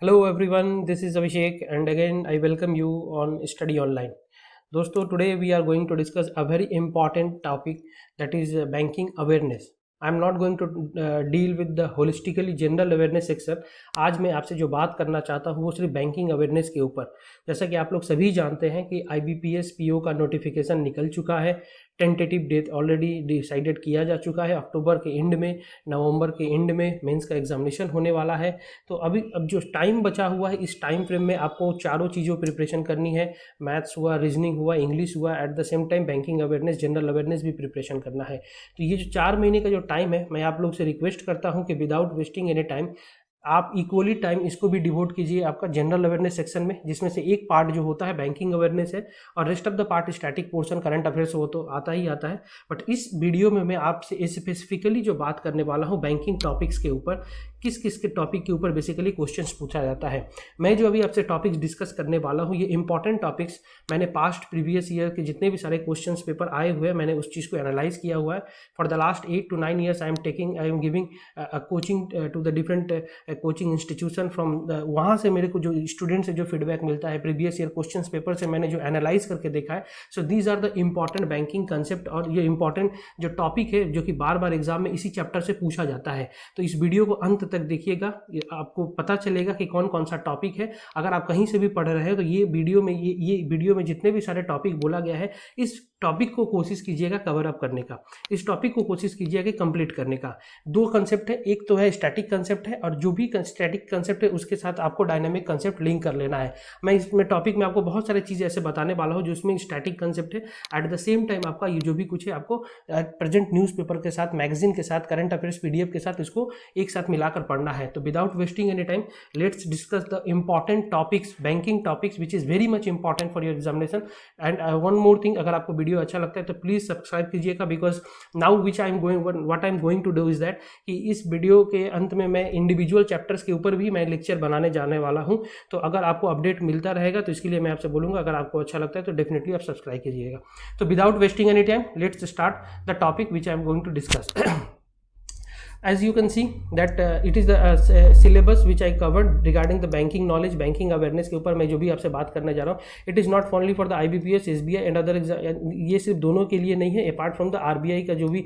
Hello everyone, this is Abhishek and again I welcome you on Study Online. दोस्तों, today we are going to discuss a very important topic, that is banking awareness. I am not going to deal with the holistically general awareness section. आज मैं आपसे जो बात करना चाहता हूँ वो सिर्फ बैंकिंग अवेयरनेस के ऊपर। जैसा कि आप लोग सभी जानते हैं कि IBPS PO का नोटिफिकेशन निकल चुका है। टेंटेटिव डेट ऑलरेडी डिसाइडेड किया जा चुका है। अक्टूबर के एंड में, नवंबर के एंड में मेंस का एग्जामिनेशन होने वाला है। तो अब जो टाइम बचा हुआ है, इस टाइम फ्रेम में आपको चारों चीज़ों प्रिपरेशन करनी है। मैथ्स हुआ, रीजनिंग हुआ, इंग्लिश हुआ, eight the same time banking awareness, general awareness भी प्रिपरेशन करना है। तो ये जो 4 महीने का जो टाइम है, मैं आप लोग से रिक्वेस्ट करता हूँ कि विदाउट वेस्टिंग एनी टाइम आप इक्वली टाइम इसको भी डिवोट कीजिए आपका जनरल अवेयरनेस सेक्शन में, जिसमें से एक पार्ट जो होता है बैंकिंग अवेयरनेस है और rest of the part static portion, current affairs, वो तो आता ही आता है। बट इस वीडियो में मैं आपसे स्पेसिफिकली जो बात करने वाला हूँ बैंकिंग टॉपिक्स के ऊपर, किस किस के टॉपिक के ऊपर बेसिकली क्वेश्चंस पूछा जाता है। मैं जो अभी आपसे टॉपिक्स डिस्कस करने वाला हूँ, ये इंपॉर्टेंट टॉपिक्स मैंने पास्ट प्रीवियस ईयर के जितने भी सारे क्वेश्चंस पेपर आए हुए हैं, मैंने उस चीज़ को एनालाइज किया हुआ है। For the last 8 to 9 years I am giving coaching to the different coaching institution from वहाँ से मेरे को जो स्टूडेंट से जो फीडबैक मिलता है प्रीवियस ईयर क्वेश्चन पेपर से, मैंने जो एनालाइज करके देखा है। So these are the important banking concept, और ये इंपॉर्टेंट जो टॉपिक है जो कि बार बार एग्जाम में इसी चैप्टर से पूछा जाता है। तो इस वीडियो को अंत तक देखिएगा, आपको पता चलेगा कि कौन कौन सा टॉपिक है। अगर आप कहीं से भी पढ़ रहे हो तो ये वीडियो में जितने भी सारे टॉपिक बोला गया है, इस टॉपिक को कोशिश कीजिएगा कवर अप करने का, इस टॉपिक को कोशिश कीजिएगा कंप्लीट करने का। 2 कंसेप्ट है, एक तो है स्टैटिक कंसेप्ट है, और जो भी स्टैटिक कंसेप्ट है उसके साथ आपको डायनामिक कंसेप्ट लिंक कर लेना है। मैं इसमें टॉपिक में आपको बहुत सारी चीज़ें ऐसे बताने वाला हूँ जो इसमें स्टैटिक कंसेप्ट है। एट द सेम टाइम आपका ये जो भी कुछ है आपको प्रेजेंट न्यूज़पेपर के साथ, मैगजीन के साथ, करंट अफेयर्स PDF के साथ इसको एक साथ मिलाकर पढ़ना है। तो without wasting any time let's discuss the important topics, banking topics which is very much important for your examination. And one more thing, अगर आपको वीडियो अच्छा लगता है तो प्लीज़ सब्सक्राइब कीजिएगा, because now what I am going to do is that कि इस video के अंत में मैं इंडिविजुअल चैप्टर्स के ऊपर भी मैं लेक्चर बनाने जाने वाला हूं। तो अगर आपको अपडेट मिलता रहेगा तो इसके लिए मैं आपसे बोलूँगा, अगर आपको अच्छा लगता है तो डेफिनेटली आप सब्सक्राइब कीजिएगा। तो without wasting any time let's start the topic which I am going to discuss. As you can see that it is the syllabus which I covered regarding the banking knowledge, banking awareness के ऊपर मैं जो भी आपसे बात करने जा रहा हूँ, it is not only for the IBPS, SBI and other exam। ये सिर्फ दोनों के लिए नहीं है, अपार्ट फ्रॉम द RBI का जो भी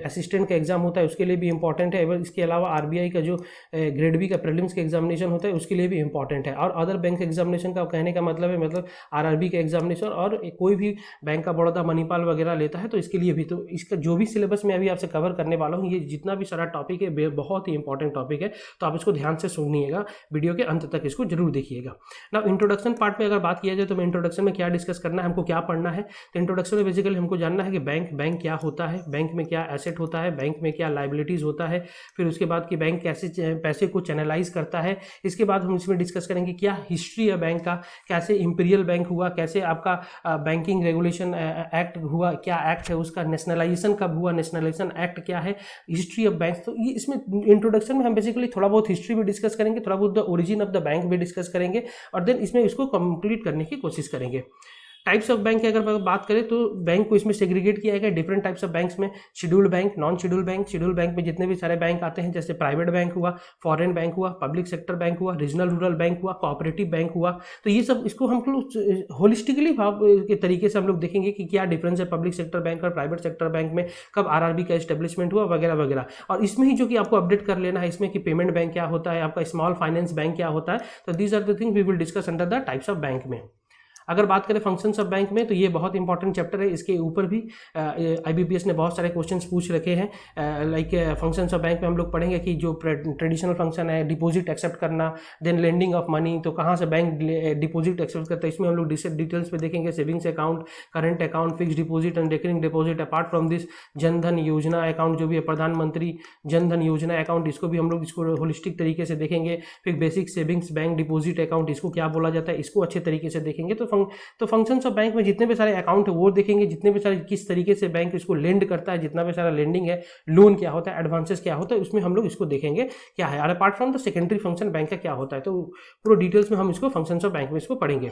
असिस्टेंट का एग्जाम होता है उसके लिए भी इंपॉर्टेंट है। एवं इसके अलावा RBI का जो ग्रेड बी का प्रीलिम्स का एग्जामिनेशन होता है उसके लिए भी इंपॉर्टेंट है। और अदर बैंक एग्जामिनेशन का कहने का मतलब है, मतलब RRB का एग्जामिनेशन और कोई भी बैंक का बड़ौदा, मणिपाल वगैरह लेता है तो इसके लिए भी। तो इसका जो भी सिलेबस मैं अभी आपसे कवर करने वाला हूँ, ये जितना भी सारा टॉपिक है बहुत ही इंपॉर्टेंट टॉपिक है, तो आप इसको ध्यान से सुनिएगा, वीडियो के अंत तक इसको जरूर देखिएगा। ना इंट्रोडक्शन पार्ट में अगर बात किया जाए तो मैं इंट्रोडक्शन में क्या डिस्कस करना है, हमको क्या पढ़ना है। तो इंट्रोडक्शन में बेसिकली हमको जानना है कि बैंक क्या होता है, बैंक में क्या एसेट होता है, बैंक में क्या लाइबिलिटीज होता है, फिर उसके बाद कि बैंक कैसे पैसे को चैनलाइज करता है। इसके बाद हम इसमें डिस्कस करेंगे क्या हिस्ट्री है बैंक का, कैसे इंपीरियल बैंक हुआ, कैसे आपका बैंकिंग रेगुलेशन एक्ट हुआ, क्या एक्ट है उसका, नेशनलाइजेशन कब हुआ, नेशनलाइजेशन एक्ट क्या है, हिस्ट्री ऑफ बैंक। तो ये इसमें इंट्रोडक्शन में हम बेसिकली थोड़ा बहुत हिस्ट्री भी डिस्कस करेंगे, थोड़ा बहुत the origin of the bank भी डिस्कस करेंगे, और देन इसमें इसको कंप्लीट करने की कोशिश करेंगे। टाइप्स ऑफ बैंक की अगर बात करें तो बैंक को इसमें सेग्रीगेट किया गया डिफरेंट टाइप्स ऑफ बैंक्स में, scheduled bank, non scheduled bank. Scheduled bank में जितने भी सारे बैंक आते हैं, जैसे प्राइवेट बैंक हुआ, फॉरेन बैंक हुआ, पब्लिक सेक्टर बैंक हुआ, रीजनल रूरल बैंक हुआ, कोऑपरेटिव बैंक हुआ। तो ये सब इसको हम लोग होलिस्टिकली भाव के तरीके से हम लोग देखेंगे कि क्या डिफरेंस है पब्लिक सेक्टर बैंक और प्राइवेट सेक्टर बैंक में, कब RRB का एस्टेब्लिशमेंट हुआ, वगैरह वगैरह। और इसमें ही जो कि आपको अपडेट कर लेना है इसमें कि पेमेंट बैंक क्या होता है, आपका स्मॉल फाइनेंस बैंक क्या होता है। तो these are the thing we will discuss under the types of bank में। अगर बात करें फंक्शंस ऑफ बैंक में, तो ये बहुत इंपॉर्टेंट चैप्टर है, इसके ऊपर भी IBPS ने बहुत सारे क्वेश्चंस पूछ रखे हैं। लाइक फंक्शंस ऑफ बैंक में हम लोग पढ़ेंगे कि जो ट्रेडिशनल फंक्शन है, डिपॉजिट एक्सेप्ट करना, देन लेंडिंग ऑफ मनी, तो कहाँ से बैंक डिपॉजिट एक्सेप्ट करता है, इसमें हम लोग डिटेल्स पे देखेंगे। Savings account, current account, fix deposit and recurring deposit. Apart from this Jan Dhan योजना अकाउंट जो भी है, प्रधानमंत्री जन धन योजना अकाउंट, इसको भी हम लोग इसको होलिस्टिक तरीके से देखेंगे। फिर basic savings bank deposit account, इसको क्या बोला जाता है, इसको अच्छे तरीके से देखेंगे। तो तो फंक्शंस ऑफ बैंक में जितने भी सारे अकाउंट है वो देखेंगे, जितने भी सारे किस तरीके से बैंक इसको लेंड करता है, जितना भी सारा लेंडिंग है, लोन क्या होता है, एडवांसेस क्या होता है, उसमें हम लोग इसको देखेंगे क्या है। और apart from the secondary function bank का क्या होता है, तो पूरा डिटेल्स में हम इसको फंक्शंस ऑफ बैंक में इसको पढ़ेंगे।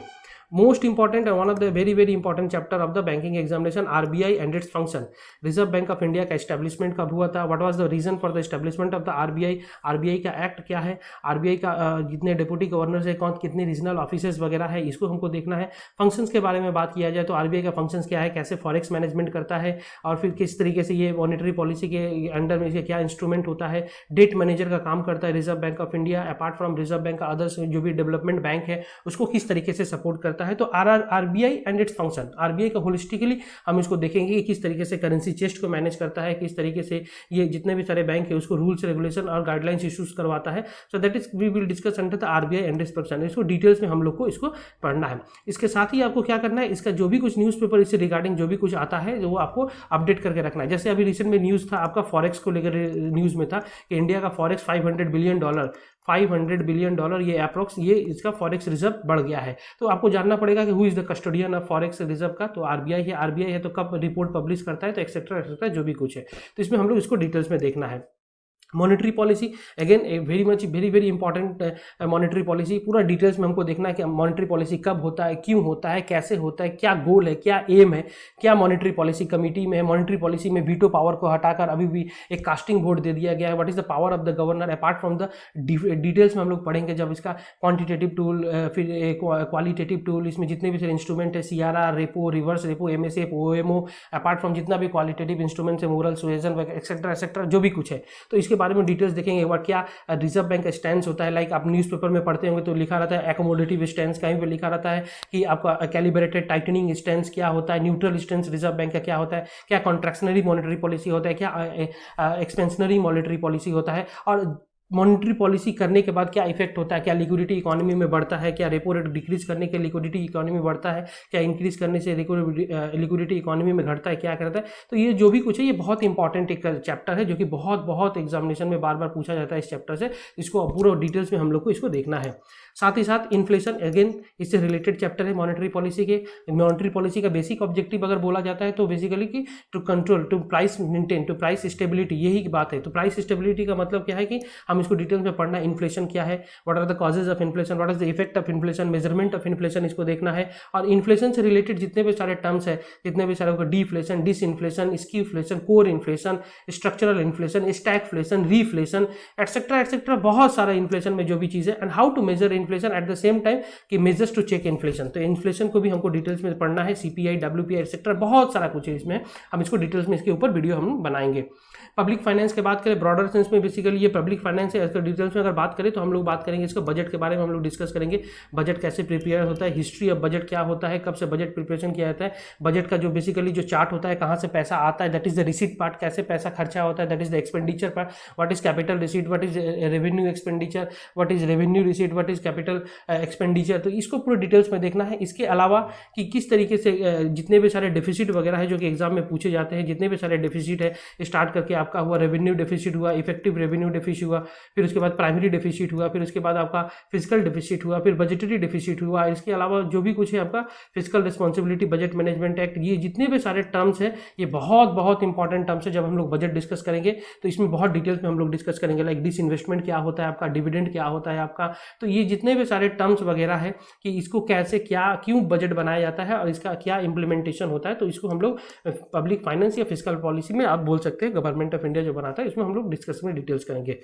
Most important one of the very very important chapter of the banking examination, RBI and its function. Reserve bank of India का एस्टेब्लिशमेंट कब हुआ था, what was the reason for the establishment of the RBI, RBI का act क्या है, RBI का जितने deputy governors है, कौन कितने रीजनल ऑफिसर्स वगैरह है, इसको हमको देखना है। फंक्शंस के बारे में बात किया जाए तो आरबीआई का फंक्शंस क्या है, कैसे फॉरेक्स मैनेजमेंट करता है, और फिर किस तरीके से ये मॉनेटरी पॉलिसी के अंडर में क्या इंस्ट्रूमेंट होता है, डेट मैनेजर का काम करता है reserve bank of India, apart from reserve bank का अदर्स जो भी डेवलपमेंट बैंक है उसको किस तरीके से सपोर्ट करता है। तो RBI and its function, RBI का होलिस्टिकली हम इसको देखेंगे कि किस तरीके से करेंसी चेस्ट को मैनेज करता है, किस तरीके से ये जितने भी सारे बैंक है उसको रूल्स रेगुलेशन और गाइडलाइंस इश्यूज करवाता है। So that is we will discuss under the RBI and its function. इसको डिटेल्स में हम लोग को इसको पढ़ना है। इसके साथ ही आपको क्या करना है, इसका जो भी कुछ न्यूज़पेपर इससे रिगार्डिंग जो भी कुछ आता है वो आपको अपडेट करके रखना है। जैसे अभी रिसेंट में न्यूज़ था आपका फॉरेक्स को लेकर, न्यूज़ में था कि इंडिया का फॉरेक्स $500 बिलियन ये अप्रोक्स ये इसका फॉरेक्स रिजर्व बढ़ गया है। तो आपको जानना पड़ेगा कि who is the custodian of forex reserve का, तो आरबीआई है, आरबीआई है तो कब रिपोर्ट पब्लिश करता है, तो एक्सेट्रा जो भी कुछ है, तो इसमें हम लोग इसको डिटेल्स में देखना है। Monetary policy again very very important monetary policy, पूरा डिटेल्स में हमको देखना है कि मॉनेटरी पॉलिसी कब होता है, क्यों होता है, कैसे होता है, क्या गोल है, क्या एम है, क्या मॉनेटरी पॉलिसी कमेटी में है। मॉनेटरी पॉलिसी में वीटो पावर को हटाकर अभी भी एक कास्टिंग वोट दे दिया गया है। What is the power of the governor, apart from the details में हम लोग पढ़ेंगे जब इसका क्वांटिटेटिव टूल, फिर क्वालिटेटिव टूल, इसमें जितने भी इंस्ट्रूमेंट है, CRR, repo, reverse repo, MSF, OMO, apart from जितना भी क्वालिटेटिव इंस्ट्रूमेंट्स है, मोरल सुएजन एक्सेट्रा जो भी कुछ है, तो इसके बारे में डिटेल्स देखेंगे। एक बार क्या रिजर्व बैंक का स्टैंड होता है, लाइक आप न्यूज़पेपर में पढ़ते होंगे तो लिखा रहता है एकोमोडेटिव स्टैंड, कहीं पे लिखा रहता है कि आपका कैलिब्रेटेड टाइटनिंग स्टैंड क्या होता है, न्यूट्रल स्टैंड रिजर्व बैंक का क्या होता है, क्या कॉन्ट्रैक्शनरी मॉनेटरी पॉलिसी होता है, क्या एक्सपेंशनरी मॉनेटरी पॉलिसी होता है, और मॉनेटरी पॉलिसी करने के बाद क्या इफेक्ट होता है, क्या लिक्विडिटी इकोनॉमी में बढ़ता है, क्या रेपो रेट डिक्रीज करने के लिक्विडिटी इकोनॉमी में बढ़ता है, क्या इंक्रीज करने से लिक्विडिटी इकोनॉमी में घटता है, क्या करता है। तो ये जो भी कुछ है ये बहुत इंपॉर्टेंट एक चैप्टर है जो कि बहुत एग्जामिनेशन में बार बार पूछा जाता है इस चैप्टर से। इसको पूरा डिटेल्स में हम लोग को इसको देखना है। साथ ही साथ इन्फ्लेशन अगेन इससे रिलेटेड चैप्टर है मॉनेटरी पॉलिसी के। मॉनेटरी पॉलिसी का बेसिक ऑब्जेक्टिव अगर बोला जाता है तो बेसिकली कि to control, to price maintain, to price stability, यही की बात है। तो प्राइस स्टेबिलिटी का मतलब क्या है कि हम इसको डिटेल्स में पढ़ना है। इन्फ्लेशन क्या है, what are the causes of inflation, what is the effect of inflation, measurement of inflation, इसको देखना है। और इन्फ्लेशन से रिलेटेड जितने भी सारे टर्म्स है, जितने भी सारे deflation, disinflation, skewflation, core inflation, structural inflation, stagflation, reflation, etcetera बहुत सारा इन्फ्लेशन में जो भी चीज़ है, and how to measure inflation at the same time कि मेजर्स टू चेक इन्फ्लेशन। तो इन्फ्लेशन को भी हमको डिटेल्स में पढ़ना है, सीपीआई, डब्ल्यूपीआई एक्सेट्रा बहुत सारा कुछ है इसमें। हम इसको डिटेल्स में इसके ऊपर वीडियो हम बनाएंगे। पब्लिक फाइनेंस की बात करें ब्रॉडर सेंस में, बेसिकली ये पब्लिक फाइनेंस है। इसका डिटेल्स में अगर बात करें तो हम लोग बात करेंगे इसका बजट के बारे में, हम लोग डिस्कस करेंगे बजट कैसे प्रिपेयर होता है, हिस्ट्री ऑफ बजट क्या होता है, कब से बजट प्रिपरेशन किया जाता है, बजट का जो बेसिकली जो चार्ट होता है, कहाँ से पैसा आता है, that is the receipt part, कैसे पैसा खर्चा होता है, that is the expenditure part, what is capital receipt, what is revenue expenditure, what is revenue receipt, what is capital expenditure. तो इसको पूरे डिटेल्स में देखना है। इसके अलावा कि किस तरीके से जितने भी सारे डेफिसिट वगैरह है जो कि एग्जाम में पूछे जाते हैं, जितने भी सारे डेफिसिट है, स्टार्ट करके आपका हुआ रेवेन्यू डेफिसिट हुआ, इफेक्टिव रेवेन्यू डेफिसिट हुआ, फिर उसके बाद प्राइमरी डेफिसिट हुआ, फिर उसके बाद आपका फिजिकल डेफिसिट हुआ, फिर बजटरी डेफिसिट हुआ। इसके अलावा जो भी कुछ है आपका physical responsibility, budget management act, ये जितने भी सारे टर्म्स हैं ये बहुत इंपॉर्टेंट टर्म्स है। जब हम लोग बजट डिस्कस करेंगे तो इसमें बहुत डिटेल्स में हम लोग डिस्कस करेंगे, लाइक डिसइन्वेस्टमेंट क्या होता है आपका, डिविडेंड क्या होता है आपका। तो ये जितने भी सारे टर्म्स वगैरह है कि इसको कैसे क्या क्यों बजट बनाया जाता है और इसका क्या इंप्लीमेंटेशन होता है, तो इसको हम लोग पब्लिक फाइनेंस या फिजिकल पॉलिसी में आप बोल सकते हैं, गवर्नमेंट ऑफ इंडिया जो बनाता है, इसमें हम लोग डिस्कस में डिटेल्स करेंगे।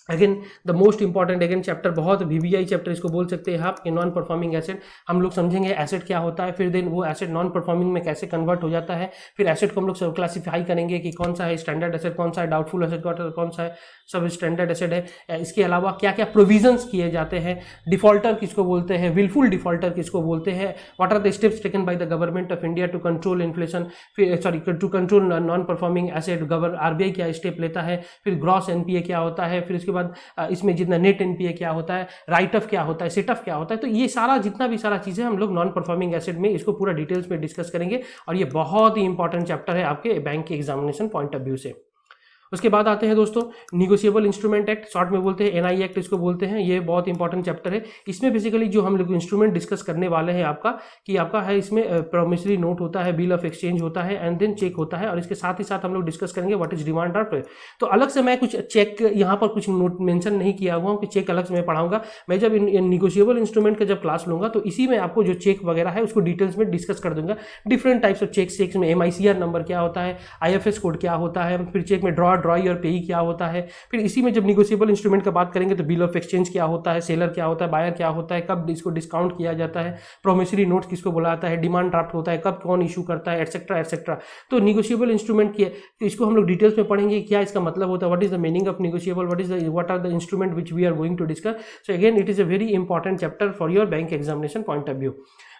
Again the most important again chapter, बहुत वीवीआई चैप्टर इसको बोल सकते हैं आप, कि नॉन परफॉर्मिंग एसेट। हम लोग समझेंगे एसेट क्या होता है, फिर देन वो एसेट नॉन परफॉर्मिंग में कैसे कन्वर्ट हो जाता है, फिर एसेट को हम लोग सब क्लासीफाई करेंगे कि कौन सा है स्टैंडर्ड एसेट, कौन सा है डाउटफुल एसेट, कौन सा है सब स्टैंडर्ड एसेट है। इसके अलावा क्या क्या प्रोविजंस किए जाते हैं, डिफॉल्टर किसको बोलते हैं, विलफुल डिफॉल्टर किसको बोलते हैं, what are the steps taken by the government of India to control inflation, फिर to control non performing asset, RBI क्या स्टेप लेता है, फिर ग्रॉस एनपीए क्या होता है, फिर उसके बाद इसमें जितना नेट एनपीए क्या होता है, राइट ऑफ क्या होता है, सेट ऑफ क्या होता है। तो ये सारा जितना भी सारा चीज़ें हम लोग नॉन परफॉर्मिंग एसेट में इसको पूरा डिटेल्स में डिस्कस करेंगे, और ये बहुत ही इंपॉर्टेंट चैप्टर है आपके बैंक के एग्जामिनेशन पॉइंट ऑफ व्यू से। उसके बाद आते हैं दोस्तों निगोशिएबल इंस्ट्रूमेंट एक्ट, शॉर्ट में बोलते हैं एनआई एक्ट इसको बोलते हैं। ये बहुत इंपॉर्टेंट चैप्टर है। इसमें बेसिकली जो हम लोग इंस्ट्रूमेंट डिस्कस करने वाले हैं आपका कि आपका है इसमें प्रोमिसरी नोट होता है, बिल ऑफ एक्सचेंज होता है एंड देन चेक होता है, और इसके साथ ही साथ हम लोग डिस्कस करेंगे व्हाट इज डिमांड ड्राफ्ट। तो अलग से मैं कुछ चेक यहाँ पर कुछ नोट मेंशन नहीं किया हुआ हूँ कि चेक अलग से मैं पढ़ाऊंगा। मैं जब निगोशिएबल इंस्ट्रूमेंट का जब क्लास लूंगा तो इसी में आपको जो चेक वगैरह है उसको डिटेल्स में डिस्कस कर दूंगा। डिफरेंट टाइप्स ऑफ चेक्स में MICR नंबर क्या होता है, IFS कोड क्या होता है, फिर चेक में ड्रॉई और पेई क्या होता है। फिर इसी में जब निगोशिएबल इंस्ट्रूमेंट का बात करेंगे तो बिल ऑफ एक्सचेंज क्या होता है, सेलर क्या होता है, बायर क्या होता है, कब इसको डिस्काउंट किया जाता है, प्रोमिसरी नोट किसको बुलाता है, डिमांड ड्राफ्ट होता है, कब कौन इशू करता है, एटसेट्रा एटसेट्रा। तो निगोशिएबल इंस्ट्रूमेंट की तो इसको हम लोग डिटेल्स में पढ़ेंगे, क्या इसका मतलब होता है, what is the meaning of negotiable, what are the instrument which we are going to discuss. So again it is a very important chapter for your bank examination point of view.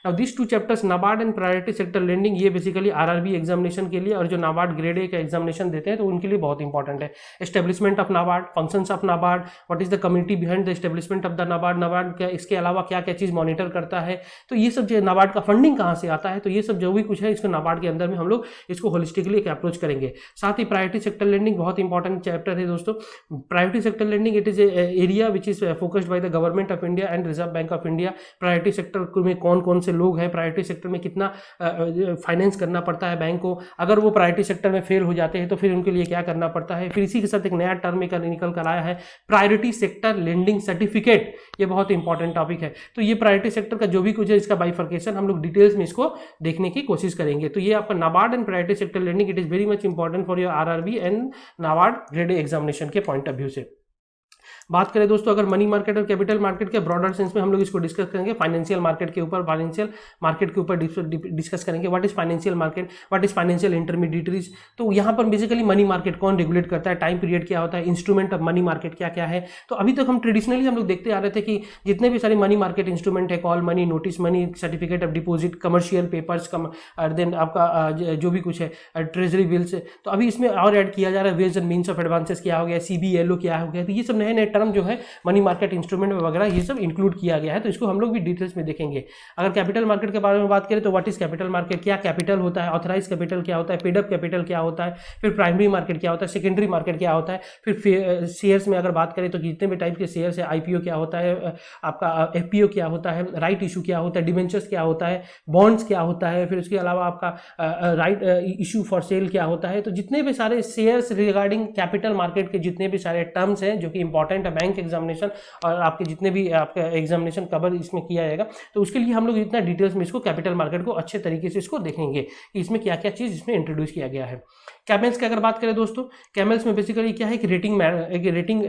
अब this two chapters NABARD and priority sector lending, ये basically RRB examination के लिए और जो NABARD grade A का examination देते हैं तो उनके लिए बहुत इंपॉर्टेंट है। Establishment of NABARD, functions of NABARD, what is the community behind the establishment of the NABARD, NABARD क्या इसके अलावा क्या क्या चीज़ मॉनिटर करता है, तो ये सब जो नाबार्ड का फंडिंग कहाँ से आता है, तो ये सब जो भी कुछ है इसको नाबार्ड के अंदर में हम लोग इसको होलिस्टिकली एक अप्रोच करेंगे। साथ ही प्रायोरिटी सेक्टर लेंडिंग बहुत इंपॉर्टेंट चैप्टर है दोस्तों। Priority sector lending it is area which is focused bye the government of India and reserve bank of India. Priority sector में कौन कौन से लोग हैं, प्रायोरिटी सेक्टर में कितना फाइनेंस करना पड़ता है बैंक को, अगर वो प्रायोरिटी सेक्टर में फेल हो जाते हैं तो फिर उनके लिए क्या करना पड़ता है। फिर इसी के साथ एक नया टर्म निकल कर आया है प्रायोरिटी सेक्टर लेंडिंग सर्टिफिकेट, ये बहुत इंपॉर्टेंट टॉपिक है। तो ये प्रायोरिटी सेक्टर का जो भी कुछ है इसका बाइफर्केशन हम लोग डिटेल्स में इसको देखने की कोशिश करेंगे। तो ये आपका NABARD and priority sector lending it is very much important for your RRB and NABARD grade A examination के पॉइंट ऑफ व्यू से। बात करें दोस्तों अगर मनी मार्केट और कैपिटल मार्केट के ब्रॉडर सेंस में हम लोग इसको डिस्कस करेंगे। फाइनेंशियल मार्केट के ऊपर डिस्कस करेंगे what is financial market, what is financial intermediaries. तो यहाँ पर बेसिकली मनी मार्केट कौन रेगुलेट करता है, टाइम पीरियड क्या होता है, इंस्ट्रूमेंट ऑफ मनी मार्केट क्या क्या है। तो अभी तक हम ट्रेडिशनली हम लोग देखते आ रहे थे कि जितने भी सारे मनी मार्केट इंस्ट्रूमेंट है, call money, notice money, certificate of deposit, commercial papers, then आपका जो भी कुछ है ट्रेजरी बिल्स, तो अभी इसमें और ऐड किया जा रहा है ways and means of advances क्या हो गया, CBLO क्या हो गया। तो ये सब नए नए टर्म जो है मनी मार्केट इंस्ट्रूमेंट वगैरह ये सब इंक्लूड किया गया है, तो इसको हम लोग भी डिटेल्स में देखेंगे। अगर कैपिटल मार्केट के बारे में बात करें तो व्हाट इज कैपिटल मार्केट, क्या कैपिटल होता है, ऑथराइज कैपिटल क्या होता है, पेड अप कैपिटल क्या होता है, फिर प्राइमरी मार्केट क्या होता है, सेकेंडरी मार्केट क्या होता है, फिर शेयर्स में अगर बात करें तो जितने भी टाइप के शेयर्स है, IPO क्या होता है, आपका FPO क्या होता है, राइट इशू क्या होता है, डिबेंचर्स क्या होता है, बॉन्ड्स क्या होता है, फिर उसके अलावा आपका राइट इशू फॉर सेल क्या होता है। तो जितने भी सारे शेयर्स रिगार्डिंग कैपिटल मार्केट के जितने भी सारे टर्म्स हैं जो कि इंपॉर्टेंट है बैंक एग्जामिनेशन और आपके जितने भी आपका एग्जामिनेशन कवर इसमें किया जाएगा, तो उसके लिए हम लोग इतना डिटेल्स में इसको कैपिटल मार्केट को अच्छे तरीके से इसको देखेंगे कि इसमें क्या क्या चीज़ इसमें इंट्रोड्यूस किया गया है। कैमल्स की अगर बात करें दोस्तों, कैमल्स में बेसिकली क्या है कि रेटिंग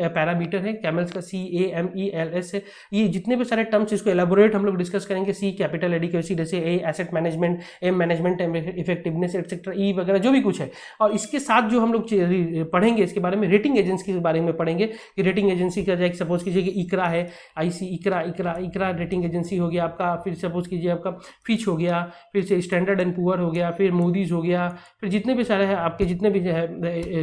पैरामीटर है कैमल्स का, CAMELS है। ये जितने भी सारे टर्म्स इसको एलाबोरेट हम लोग डिस्कस करेंगे। C कैपिटल एडिक्वेसी, जैसे A asset management, M management effectiveness etcetera, E वगैरह जो भी कुछ है। और इसके साथ जो हम लोग पढ़ेंगे इसके बारे में रेटिंग एजेंसी के बारे में पढ़ेंगे कि रेटिंग एजेंसी का जैसे सपोज कीजिए कि ICRA है, इकरा रेटिंग एजेंसी हो गया आपका, फिर सपोज कीजिए आपका फिच हो गया, फिर से स्टैंडर्ड एंड पुअर हो गया, फिर मूडीज हो गया, फिर जितने भी सारे हैं आपके जितने भी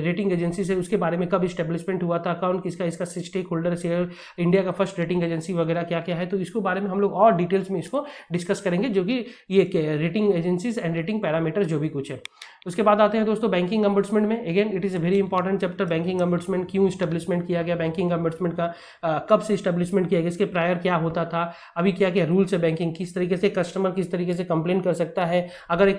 रेटिंग एजेंसी से उसके बारे में कब इस्टेब्लिशमेंट हुआ था, कौन किसका इसका स्टेक होल्डर शेयर, इंडिया का फर्स्ट रेटिंग एजेंसी वगैरह क्या क्या है। तो इसको बारे में हम लोग और डिटेल्स में इसको डिस्कस करेंगे जो कि ये rating agencies and rating parameter जो भी कुछ है। उसके बाद आते हैं दोस्तों बैंकिंग अम्बुड्समेंट में। Again it is a very important chapter. Banking ombudsman क्यों इस्टेब्लिशमेंट किया गया, बैंकिंग अम्बुड्समेंट का कब से इस्टेब्लिशमेंट किया गया, इसके प्रायर क्या होता था, अभी क्या क्या रूल्स है बैंकिंग, किस तरीके से कस्टमर किस तरीके से कंप्लेन कर सकता है, अगर एक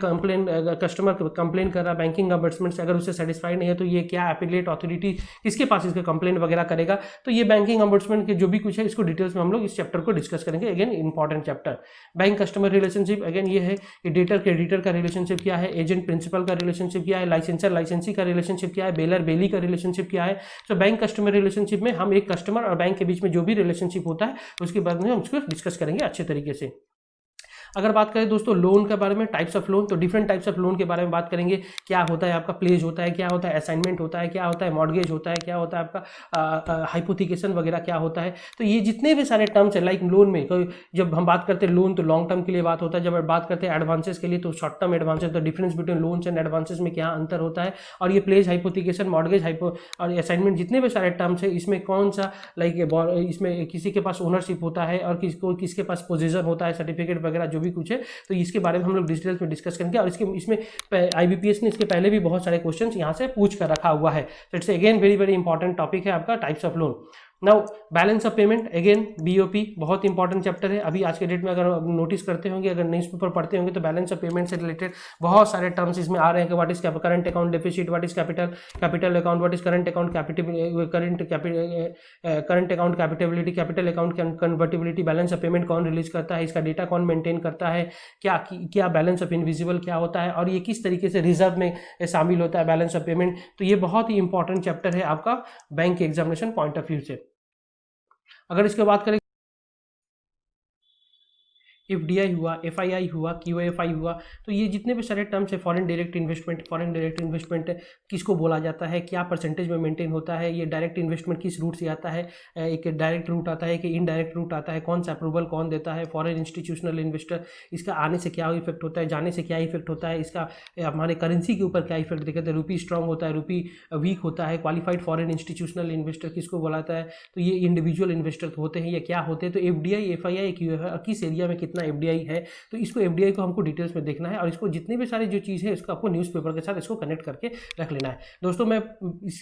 कस्टमर कंप्लेन कर रहा है बैंकिंग अम्बुड्समेंट से, अगर उससे सेटिस्फाइड नहीं है तो ये क्या एपिलेट अथॉरिटी किसके पास इसका कंप्लेन वगैरह करेगा। तो ये बैंकिंग अम्बुड्समेंट के जो भी कुछ है इसको डिटेल्स में हम लोग इस चैप्टर को डिस्कस करेंगे। Again important chapter. Bank customer relationship, again ये है कि डेटर क्रेडिटर का रिलेशनशिप क्या है, एजेंट प्रिंसिपल का रिलेशनशिप क्या है, लाइसेंसर लाइसेंसी का रिलेशनशिप क्या है, बेलर बेली का रिलेशनशिप क्या है। तो बैंक कस्टमर रिलेशनशिप में हम एक कस्टमर और बैंक के बीच में जो भी रिलेशनशिप होता है उसके बारे में हम उसको डिस्कस करेंगे अच्छे तरीके से। अगर बात करें दोस्तों लोन के बारे में, टाइप्स ऑफ लोन, तो डिफरेंट टाइप्स ऑफ लोन के बारे में बात करेंगे। क्या होता है आपका प्लेज होता है, क्या होता है असाइनमेंट होता है, क्या होता है मॉर्गेज होता है, क्या होता है आपका हाइपोथिकेशन वगैरह क्या होता है। तो ये जितने भी सारे टर्म्स है लाइक लोन में जब हम बात करते हैं लोन तो लॉन्ग टर्म के लिए बात होता है, जब बात करते हैं एडवांसेस के लिए तो शॉर्ट टर्म एडवांसेस। तो difference between loans and advances में क्या अंतर होता है, और ये प्लेज हाइपोथिकेशन मॉर्गेज और असाइनमेंट जितने भी सारे टर्म्स है इसमें कौन सा लाइक इसमें किसी के पास ओनरशिप होता है और किसके पास पोजीशन होता है, सर्टिफिकेट वगैरह जो भी कुछ है, तो इसके बारे में हम लोग डिटेल्स में डिस्कस करेंगे। और इसमें IBPS ने इसके पहले भी बहुत सारे क्वेश्चन यहाँ से पूछ कर रखा हुआ है। तो it's again very very important topic है आपका types of loan. Now balance of payment, again BOP बहुत इंपॉर्टेंट चैप्टर है। अभी आज के डेट में अगर नोटिस करते होंगे, अगर न्यूज़पेपर पढ़ते होंगे, तो बैलेंस ऑफ पेमेंट से रिलेटेड बहुत सारे टर्म्स इसमें आ रहे हैं कि what is current account deficit, what is capital account, what is current account current account capitability, capital account convertibility, balance of payment कौन रिलीज करता है, इसका डेटा कौन मेंटेन करता है, क्या बैलेंस ऑफ इनविजिबल क्या होता है, और ये किस तरीके से रिजर्व में शामिल होता है बैलेंस ऑफ पेमेंट। तो ये बहुत ही इंपॉर्टेंट चैप्टर है आपका bank examination point of view से। अगर इसके बात करें FDI हुआ, FII हुआ, QFI हुआ, तो ये जितने भी सारे टर्म्स है, फॉरेन डायरेक्ट इन्वेस्टमेंट किसको बोला जाता है, क्या परसेंटेज में मेंटेन होता है, ये डायरेक्ट इन्वेस्टमेंट किस रूट से आता है, एक डायरेक्ट रूट आता है कि इनडायरेक्ट रूट आता है, कौन सा अप्रूवल कौन देता है, फॉरेन इंस्टीट्यूशनल इन्वेस्टर, इसका आने से क्या इफेक्ट होता है, जाने से क्या इफेक्ट होता है, इसका हमारे करेंसी के ऊपर क्या इफेक्ट दिखाता है, रुपी स्ट्रांग होता है, रुपी वीक होता है, क्वालिफाइड फॉरेन इंस्टीट्यूशनल इन्वेस्टर किसको बोलाता है, तो ये इंडिविजुअल इन्वेस्टर होते हैं या क्या होते हैं। तो FDI, FII, QFI किस एरिया में कितना FDI है, तो इसको FDI को हमको डिटेल्स में देखना है, और इसको जितने भी सारे जो चीज़ है इसको आपको न्यूज़पेपर के साथ इसको कनेक्ट करके रख लेना है। दोस्तों मैं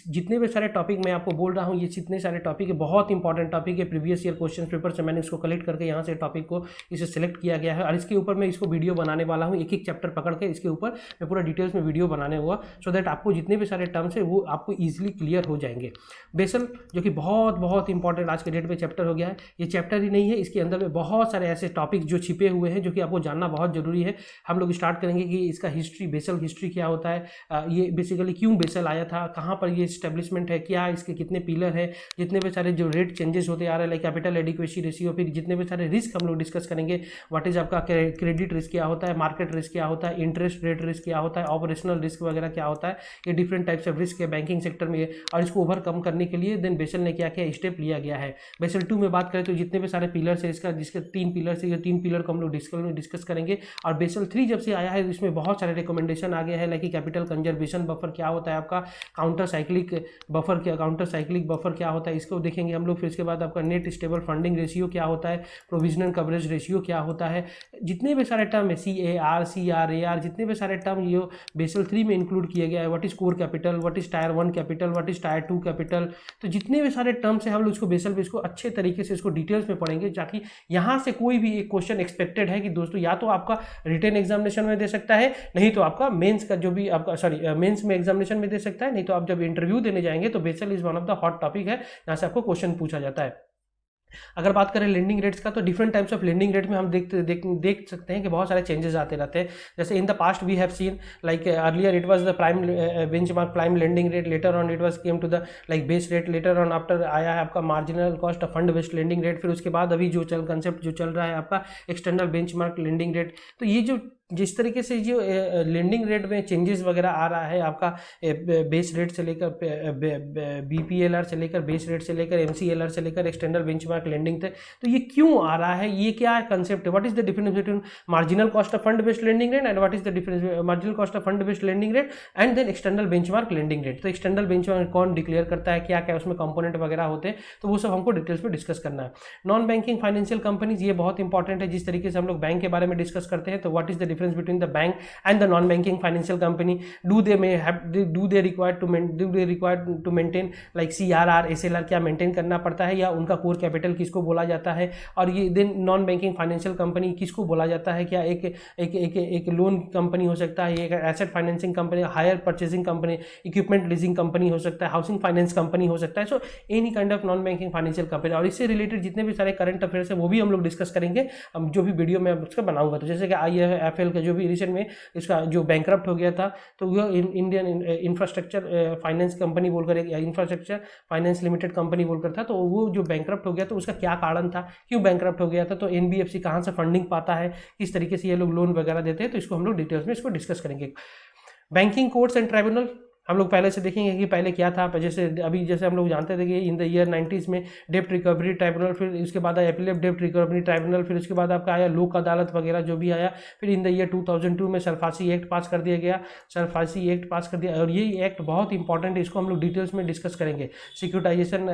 जितने भी सारे टॉपिक मैं आपको बोल रहा हूँ, ये जितने सारे टॉपिक है बहुत इंपॉर्टेंट टॉपिक है, प्रीवियस ईयर क्वेश्चन पेपर से मैंने इसको कलेक्ट करके यहाँ से टॉपिक को इसे सिलेक्ट किया गया है, और इसके ऊपर मैं इसको वीडियो बनाने वाला हूँ, एक एक चैप्टर पकड़ के इसके ऊपर मैं पूरा डिटेल्स में वीडियो बनाने हुआ, सो दैट आपको जितने भी सारे टर्म्स है वो आपको ईजिली क्लियर हो जाएंगे। बेसल जो कि बहुत इंपॉर्टेंट आज के डेट में चैप्टर हो गया है, ये चैप्टर ही नहीं है, इसके अंदर में बहुत सारे ऐसे टॉपिक जो छिपे हुए हैं जो कि आपको जानना बहुत जरूरी है। हम लोग स्टार्ट करेंगे कि इसका हिस्ट्री, बेसल हिस्ट्री क्या होता है, ये बेसिकली क्यों बेसल आया था, कहाँ पर ये स्टेब्लिशमेंट है, क्या इसके कितने पिलर है, जितने भी सारे जो रेट चेंजेस होते आ रहे हैं, लाइक कैपिटल एडिक्वेसी रेशियो, फिर जितने भी सारे रिस्क हम लोग डिस्कस करेंगे, व्हाट इज आपका क्रेडिट रिस्क क्या होता है, मार्केट रिस्क क्या होता है, इंटरेस्ट रेट रिस्क क्या होता है, ऑपरेशनल रिस्क वगैरह क्या होता है, ये डिफरेंट टाइप्स ऑफ रिस्क है बैंकिंग सेक्टर में, और इसको ओवरकम करने के लिए देन बेसल ने क्या क्या स्टेप लिया गया है। बेसल 2 में बात करें तो जितने भी सारे पिलर्स है इसका, जिसके 3 पिलर्स है, ये 3 पिलर को हम लोग डिस्कस करेंगे। और बेसल 3 जब से आया है इसमें बहुत सारे रिकमेंडेशन आ गए हैं, लाइक कैपिटल कंजर्वेशन बफर क्या होता है, आपका काउंटर साइक्लिक बफर क्या होता है, इसको देखेंगे हम लोग। फिर इसके बाद आपका नेट स्टेबल फंडिंग रेशियो क्या होता है, प्रोविजनल कवरेज रेशियो क्या होता है, जितने भी सारे टर्म है, CAR, CRAR, जितने भी सारे टर्म ये बेसल 3 में इंक्लूड किया गया है, what is core capital, what is tyre 1 capital, what is tyre 2 capital, तो जितने भी सारे टर्म्स है हम लोग इसको बेसल पे इसको अच्छे तरीके से इसको डिटेल्स में पढ़ेंगे, ताकि यहाँ से कोई भी एक क्वेश्चन एक्सपेक्टेड है कि दोस्तों या तो आपका रिटन एग्जामिनेशन में दे सकता है, नहीं तो आपका मेंस का जो भी आपका मेंस में एग्जामिनेशन में दे सकता है, नहीं तो आप जब इंटरव्यू देने जाएंगे तो Basel is one of the hot topic है, यहाँ से आपको क्वेश्चन पूछा जाता है। अगर बात करें लेंडिंग रेट्स का, तो different types of lending rate में हम देख सकते हैं कि बहुत सारे चेंजेस आते रहते हैं। जैसे in the past we have seen like earlier it was the prime benchmark prime lending rate, later on it was came to the like base rate, later on after आया है आपका marginal cost of fund based lending rate, फिर उसके बाद अभी जो concept जो चल रहा है आपका एक्सटर्नल बेंचमार्क लेंडिंग रेट। तो ये जो जिस तरीके से जो लेंडिंग रेट में चेंजेस वगैरह आ रहा है, आपका बेस रेट से लेकर BPLR से लेकर बेस रेट से लेकर MCLR से लेकर एक्सटर्नल बेंचमार्क लेंडिंग तक, तो ये क्यों आ रहा है, ये क्या कंसेप्ट है, what is the difference between marginal cost of fund based lending rate and what is the difference marginal cost of fund based lending rate and then external benchmark lending rate. तो external benchmark कौन declare करता है, क्या क्या उसमें component वगैरह होते हैं, तो वो सब हमको डिटेल्स में डिस्कस करना है। नॉन बैंकिंग फाइनेंशियल कंपनीज, ये बहुत इंपॉर्टेंट है, जिस तरीके से हम लोग बैंक के बारे में डिस्कस करते हैं, तो what is the difference between the bank and the non-banking financial company, do they required to maintain like CRR SLR क्या मेंटेन करना पड़ता है, या उनका कोर कैपिटल किसको बोला जाता है, और ये then non banking financial company किसको बोला जाता है, क्या एक लोन कंपनी हो सकता है, एक asset financing company, hire purchasing company, equipment leasing company हो सकता है, हाउसिंग फाइनेंस कंपनी हो सकता है, so any kind of non banking financial company. और इससे रिलेटेड जितने भी सारे करंट अफेयर्स है वो भी हम लोग डिस्कस करेंगे जो भी वीडियो मैं उसका बनाऊंगा। तो जैसे कि IIFL का जो भी रिसेंट में इसका जो बैंकरप्ट हो गया था, तो वो इंडियन इंफ्रास्ट्रक्चर फाइनेंस कंपनी बोलकर, एक इंफ्रास्ट्रक्चर फाइनेंस लिमिटेड कंपनी बोलकर था, तो वो जो बैंकरप्ट हो गया तो उसका क्या कारण था, क्यों बैंकरप्ट हो गया था, तो NBFC कहाँ से फंडिंग पाता है, किस तरीके से ये लोग लोन वगैरह देते हैं, तो इसको हम लोग डिटेल्स में इसको डिस्कस करेंगे। बैंकिंग कोर्ट्स एंड ट्राइब्यूनल, हम लोग पहले से देखेंगे कि पहले क्या था। जैसे हम लोग जानते थे कि इन द ईयर 90s में डेब्ट रिकवरी ट्राइब्यूनल, फिर उसके बाद आया अपीलेट डेब्ट रिकवरी ट्राइब्यूनल, फिर उसके बाद आपका आया लोक अदालत वगैरह जो भी आया। फिर इन द ईयर 2002 में सरफासी एक्ट पास कर दिया गया, सरफासी एक्ट पास कर दिया। और ये एक्ट बहुत इंपॉर्टेंट है, इसको हम लोग डिटेल्स में डिस्कस करेंगे। Securitisation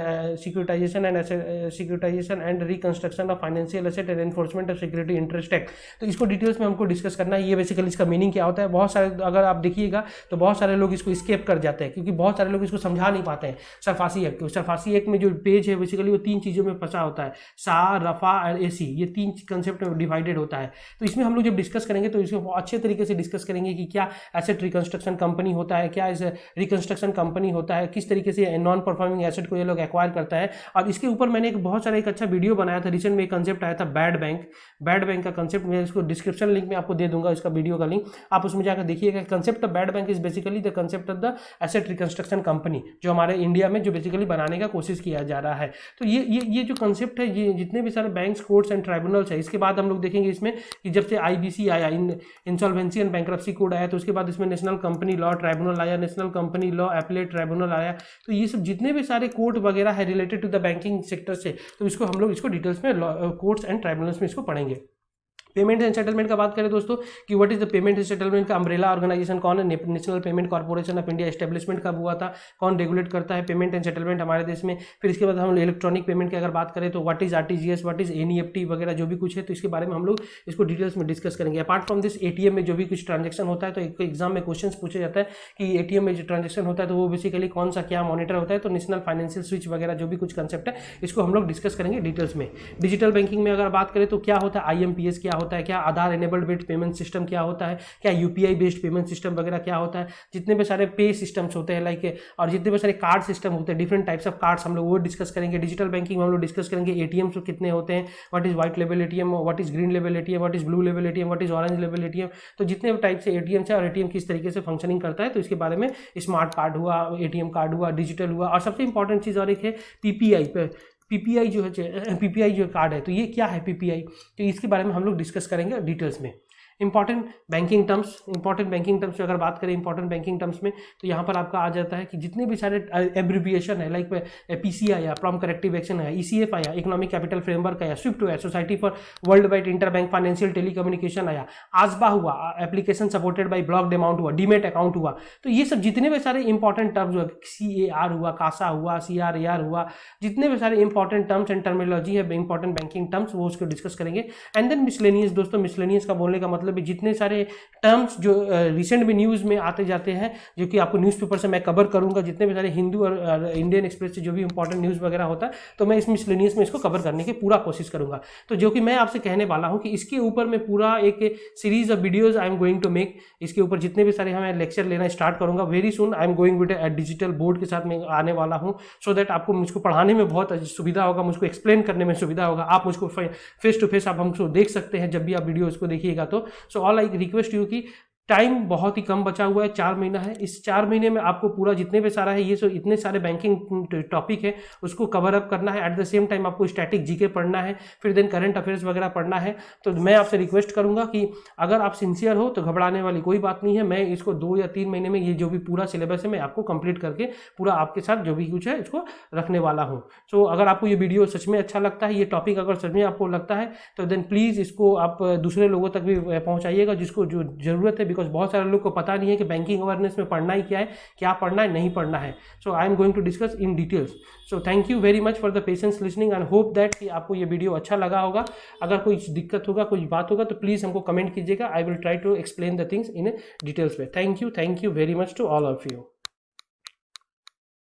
and reconstruction of financial asset and enforcement of security interest act, तो इसको डिटेल्स में हमको डिस्कस करना है। ये बेसिकली इसका मीनिंग क्या होता है। बहुत सारे अगर आप देखिएगा तो बहुत सारे लोग इसको स्केप कर जाते हैं, क्योंकि बहुत सारे लोग इसको समझा नहीं पाते हैं। सरफासी एक्ट में जो पेज है बेसिकली वो 3 चीज़ों में फंसा होता है, सा, रफा और एसी, ये 3 कंसेप्ट में डिवाइडेड होता है। तो इसमें हम लोग जब डिस्कस करेंगे तो इसको अच्छे तरीके से डिस्कस करेंगे कि क्या एसेट रिकंस्ट्रक्शन कंपनी होता है, क्या इस रिकंस्ट्रक्शन कंपनी होता है, किस तरीके से नॉन परफॉर्मिंग एसेट को ये लोग एक्वायर करता है। और इसके ऊपर मैंने एक अच्छा वीडियो बनाया था रिसेंट में, एक कंसेप्ट आया था बैड बैंक का कंसेप्ट। मैं इसको डिस्क्रिप्शन लिंक में आपको दे दूंगा, इसका वीडियो का लिंक, आप उसमें जाकर देखिएगा। Concept of bad bank is basically the concept of the asset reconstruction company, जो हमारे इंडिया में जो बेसिकली बनाने का कोशिश किया जा रहा है। तो ये जो कंसेप्ट है, ये जितने भी सारे बैंक्स, कोर्ट्स एंड ट्राइब्यूनल्स है, इसके बाद हम लोग देखेंगे इसमें कि जब से IBC आया, इंसॉल्वेंसी एंड बैंक्रप्सी कोड आया, तो उसके बाद इसमें नेशनल कंपनी लॉ ट्राइब्यूनल आया, national company law appellate tribunal आया। तो ये सब जितने भी सारे कोर्ट वगैरह है related to the banking sector से, तो इसको हम लोग इसको डिटेल्स में कोर्ट्स एंड ट्राइब्यूनल्स में इसको पढ़ेंगे। पेमेंट एंड सेटलमेंट का बात करें दोस्तों कि what is the payment and settlement का अम्ब्रेला ऑर्गेनाइजेशन कौन है, national payment corporation of India establishment कब हुआ था, कौन रेगुलेट करता है पेमेंट एंड सेटलमेंट हमारे देश में। फिर इसके बाद हम इलेक्ट्रॉनिक पेमेंट की अगर बात करें तो what is RTGS, what is NEFT वगैरह जो भी कुछ है, तो इसके बारे में हम लोग इसको डिटेल्स में डिस्कस करेंगे। अपार्ट फ्रॉम दिस ATM में जो भी कुछ ट्रांजेक्शन होता है, तो एक एग्जाम में क्वेश्चन पूछा जाता है कि ATM में जो ट्रांजेक्शन होता है तो वो बेसिकली कौन सा क्या मॉनिटर होता है, तो नेशनल फाइनेंशियल स्विच वगैरह जो भी कुछ कंसेप्ट है, इसको हम लोग डिस्कस करेंगे डिटेल्स में। डिजिटल बैंकिंग में अगर बात करें तो क्या होता है IMPS क्या होता है, क्या आधार बेस्ड पेमेंट सिस्टम क्या होता है, क्या UPI बेस्ड पेमेंट सिस्टम वगैरह क्या होता है, जितने भी सारे पे सिस्टम्स होते हैं लाइक, और जितने भी सारे कार्ड सिस्टम होते हैं, डिफरेंट टाइप्स ऑफ कार्ड्स हम लोग वो डिस्कस करेंगे। डिजिटल बैंकिंग में हम लोग डिस्कस करेंगे ATMs कितने होते हैं, what is white level ATM, what is green level ATM, what is blue level ATM, what is orange level ATM। तो जितने भी टाइप से ATMs है और ATM किस तरीके से फंक्शनिंग करता है, तो इसके बारे में स्मार्ट कार्ड हुआ, ATM कार्ड हुआ, डिजिटल हुआ, और सबसे इंपॉर्टेंट चीज़ और एक है PPI जो है, PPI जो कार्ड है, तो ये क्या है PPI, तो इसके बारे में हम लोग डिस्कस करेंगे डिटेल्स में। इंपॉर्टेंट बैंकिंग टर्म्स अगर बात करें इंपॉर्टेंट बैंकिंग टर्म्स में, तो यहाँ पर आपका आ जाता है कि जितने भी सारे एब्रिविएशन है लाइक PCI आया, प्रॉम्प्ट करेक्टिव एक्शन आया, ECF आया, इकोनॉमिक कैपिटल फ्रेमवर्क आया, स्विफ्ट आया, society for world wide inter bank financial telecommunication आया, आसबा हुआ, application supported by blocked amount हुआ, डीमेट अकाउंट हुआ। तो ये सब जितने भी सारे इंपॉर्टेंट टर्म्स हुआ, CAR हुआ, कासा हुआ, CRAR हुआ, जितने भी सारे इंपॉर्टेंट टर्म्स एंड टर्मिनोलॉजी है इंपॉर्टेंट बैंकिंग टर्म्स, वो उसको डिस्कस करेंगे। एंड देन मिसलेनियस, दोस्तों मिसलेनियस का बोलने का मतलब जितने सारे टर्म्स जो रिसेंट में न्यूज़ में आते जाते हैं, जो कि आपको न्यूज़पेपर से मैं कवर करूंगा, जितने भी सारे हिंदू और इंडियन एक्सप्रेस से जो भी इंपॉर्टेंट न्यूज़ वगैरह होता है, तो मैं इस मिसलेनियस में इसको कवर करने की पूरा कोशिश करूंगा। तो जो कि मैं आपसे कहने वाला हूं कि इसके ऊपर मैं पूरा एक series of videos I am going to make, इसके ऊपर जितने भी सारे मैं लेक्चर लेना स्टार्ट करूंगा very soon. I am going with digital board के साथ मैं आने वाला हूँ, सो दैट आपको मुझको पढ़ाने में बहुत सुविधा होगा, मुझको एक्सप्लेन करने में सुविधा होगा, आप मुझको फेस टू फेस आप हमको देख सकते हैं जब भी आप वीडियो इसको देखिएगा। तो so all I request you कि टाइम बहुत ही कम बचा हुआ है, 4 महीना है, इस 4 महीने में आपको पूरा जितने भी सारा है ये सो इतने सारे बैंकिंग टॉपिक है उसको कवर अप करना है। एट द सेम टाइम आपको स्टैटिक जीके पढ़ना है, फिर देन करंट अफेयर्स वगैरह पढ़ना है। तो मैं आपसे रिक्वेस्ट करूंगा कि अगर आप सिंसियर हो तो घबराने वाली कोई बात नहीं है, मैं इसको 2 या 3 महीने में ये जो भी पूरा सिलेबस है मैं आपको कंप्लीट करके पूरा आपके साथ जो भी कुछ है इसको रखने वाला हूँ। सो अगर आपको ये वीडियो सच में अच्छा लगता है, ये टॉपिक अगर सच में आपको लगता है, तो देन प्लीज़ इसको आप दूसरे लोगों तक भी पहुँचाइएगा जिसको जो ज़रूरत है, बिकॉज बहुत सारे लोग को पता नहीं है कि बैंकिंग अवेयरनेस में पढ़ना ही क्या है, क्या पढ़ना है, नहीं पढ़ना है। So I am going to discuss in details. So thank you very much for the patience listening and hope that कि आपको ये वीडियो अच्छा लगा होगा। अगर कोई दिक्कत होगा, कोई बात होगा, तो प्लीज़ हमको कमेंट कीजिएगा। I will try to explain the things in details में। Thank you very much to all of you.